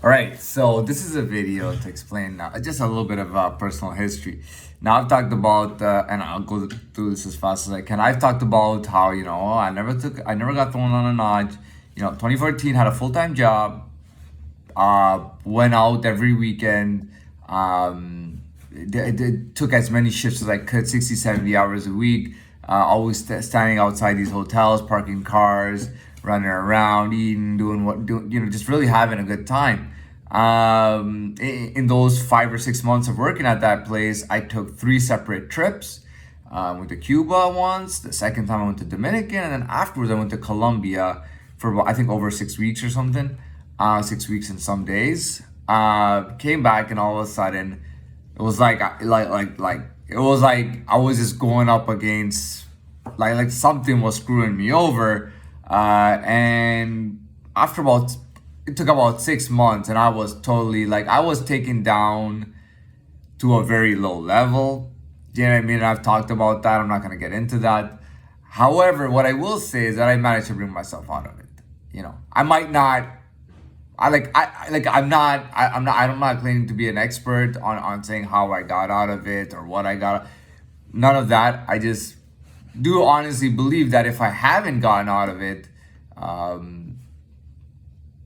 All right, so this is a video to explain just a little bit of personal history. Now I've talked about, and I'll go through this as fast as I can. I've talked about how I never got thrown on a notch. 2014 had a full time job, went out every weekend, took as many shifts as I could, 60, 70 hours a week, always standing outside these hotels, parking cars, running around, eating, just really having a good time. In those 5 or 6 months of working at that place, I took three separate trips. Went to Cuba once. The second time I went to Dominican, and then afterwards I went to Colombia for I think over 6 weeks or something. 6 weeks and some days. Came back, and all of a sudden, it was like it was like I was just going up against like something was screwing me over. And after about it took about 6 months, and I was totally I was taken down to a very low level. You know what I mean? I've talked about that. I'm not gonna get into that. However, what I will say is that I managed to bring myself out of it. I might not. I'm not claiming to be an expert on saying how I got out of it or what I got. None of that. I just do honestly believe that if I haven't gotten out of it,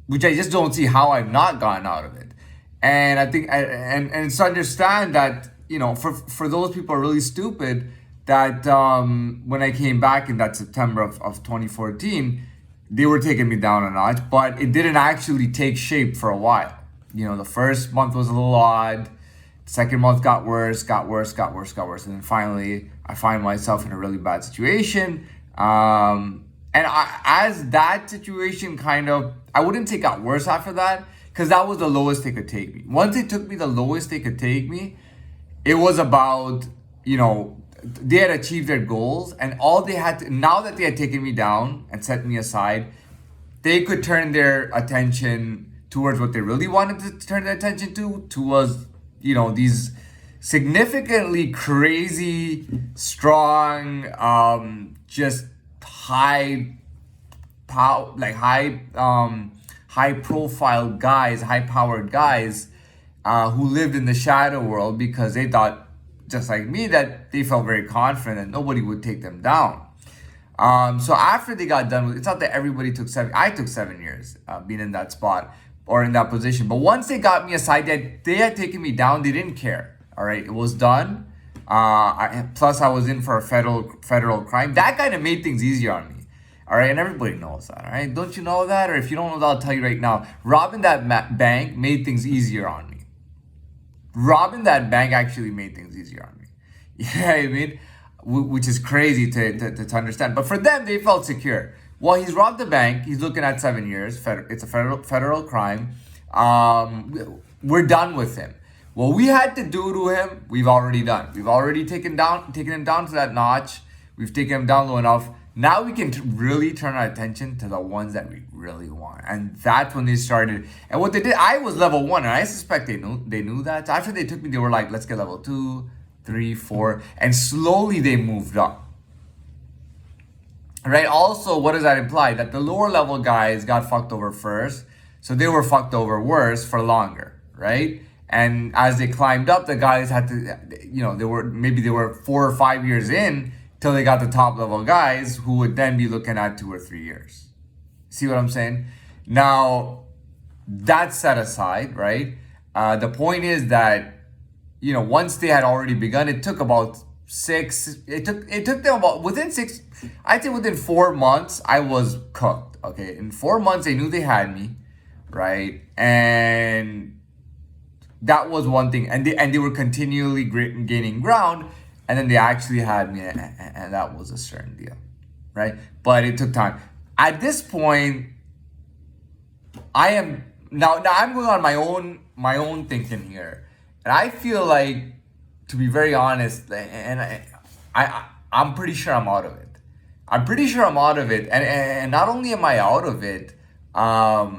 which I just don't see how I've not gotten out of it. And I think, and it's to understand that, for those people are really stupid that when I came back in that September of 2014, they were taking me down a notch, but it didn't actually take shape for a while. The first month was a little odd. The second month got worse, got worse, got worse, got worse. And then finally, I find myself in a really bad situation. As that situation I wouldn't say got worse after that, because that was the lowest they could take me. Once they took me the lowest they could take me, it was about, they had achieved their goals, and all they had to, now that they had taken me down and set me aside, they could turn their attention towards what they really wanted to turn their attention to was, these significantly crazy, strong, just high power, high profile guys, high powered guys, who lived in the shadow world because they thought, just like me, that they felt very confident that nobody would take them down. So after they got done with, it's not that everybody took I took 7 years being in that spot or in that position. But once they got me aside, they had taken me down. They didn't care. All right, it was done. Plus, I was in for a federal crime. That kind of made things easier on me. All right, and everybody knows that. All right, don't you know that? Or if you don't know that, I'll tell you right now. Robbing that bank made things easier on me. Robbing that bank actually made things easier on me. You know what I mean? Which is crazy to understand. But for them, they felt secure. Well, he's robbed the bank. He's looking at 7 years. It's a federal crime. We're done with him. What we had to do to him, we've already done. We've already taken him down to that notch. We've taken him down low enough. Now we can really turn our attention to the ones that we really want. And that's when they started. And what they did, I was level 1, and I suspect they knew that. So after they took me, they were like, let's get level 2, 3, 4. And slowly they moved up. Right? Also, what does that imply? That the lower level guys got fucked over first. So they were fucked over worse for longer. Right? And as they climbed up, the guys had to, they were 4 or 5 years in till they got the top level guys who would then be looking at 2 or 3 years. See what I'm saying? Now, that's set aside, right? The point is that, once they had already begun, it took about it took them about, I'd say within 4 months, I was cooked, okay? In 4 months, they knew they had me, right? And that was one thing. And they were continually gaining ground. And then they actually had me, and that was a certain deal, right? But it took time. At this point, I am now I'm going on my own thinking here, and I feel like, to be very honest, and I'm pretty sure I'm out of it. I'm pretty sure I'm out of it, and not only am I out of it, I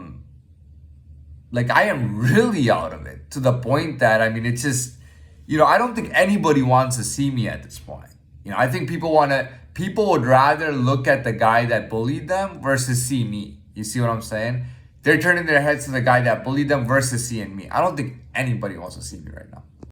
am really out of it, to the point that it's just. I don't think anybody wants to see me at this point. I think people would rather look at the guy that bullied them versus see me. You see what I'm saying? They're turning their heads to the guy that bullied them versus seeing me. I don't think anybody wants to see me right now.